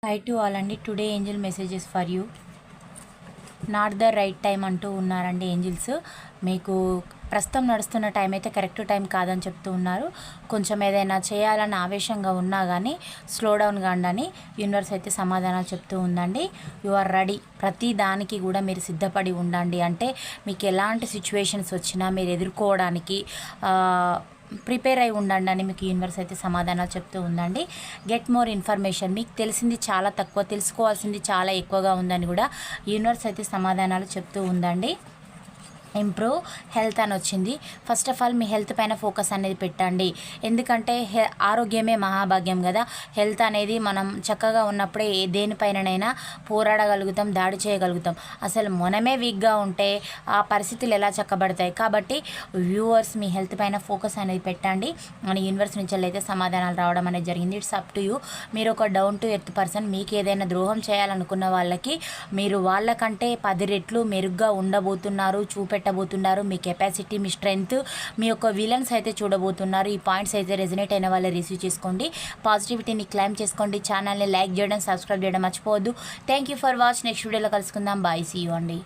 High to all అండి. Today angel messages for you. Not the right time అంటూ ఉన్నారండి Angeles. మీకు ప్రస్తుతం నడుస్తున్న టైం అయితే కరెక్ట్ టైం కాదని చెప్తూ ఉన్నారు. కొంచెం ఏదైనా చేయాలని ఆవేశంగా ఉన్నా కానీ స్లో డౌన్ కాండి. యూనివర్స్ అయితే సమాధానాలు చెప్తూ ఉందండి. You are ready. ప్రతి దానికి కూడా మీరు సిద్ధపడి ఉండండి. అంటే మీకు ఎలాంటి సిచ్యువేషన్స్ వచ్చినా మీరు ఎదుర్కోవడానికి ప్రిపేర్ అయి ఉండండి అని మీకు యూనివర్స్ అయితే సమాధానాలు చెప్తూ ఉందండి. Get more information. మీకు తెలిసింది చాలా తక్కువ, తెలుసుకోవాల్సింది చాలా ఎక్కువగా ఉందని కూడా యూనివర్స్ అయితే సమాధానాలు చెప్తూ ఉందండి. ఇంప్రూవ్ హెల్త్ అని వచ్చింది. First of all me health పైన ఫోకస్ అనేది పెట్టండి. ఎందుకంటే ఆరోగ్యమే మహాభాగ్యం కదా. హెల్త్ అనేది మనం చక్కగా ఉన్నప్పుడే దేనిపైననైనా పోరాడగలుగుతాం, దాడి చేయగలుగుతాం. అసలు మనమే వీక్గా ఉంటే ఆ పరిస్థితులు ఎలా చక్కబడతాయి. కాబట్టి వ్యూవర్స్ మీ హెల్త్ పైన ఫోకస్ అనేది పెట్టండి అని యూనివర్స్ నుంచి అయితే సమాధానాలు రావడం అనేది జరిగింది. It's up to you. మీరు ఒక డౌన్ టు ఎర్త్ పర్సన్. మీకు ఏదైనా ద్రోహం చేయాలనుకున్న వాళ్ళకి మీరు వాళ్ళకంటే 10 రెట్లు మెరుగ్గా ఉండబోతున్నారు, పెట్టబోతున్నారు. మీ కెపాసిటీ, మీ స్ట్రెంగ్త్, మీ యొక్క విలన్స్ అయితే చూడబోతున్నారు. ఈ పాయింట్స్ అయితే రెజనేట్ అయిన వాళ్ళు రిసీవ్ చేసుకోండి. పాజిటివిటీని క్లైమ్ చేసుకోండి. ఛానల్ని లైక్ చేయడం, సబ్స్క్రైబ్ చేయడం మర్చిపోవద్దు. Thank you for watch. Next వీడియోలో కలుసుకుందాం. బాయ్. సీ యూ అండి.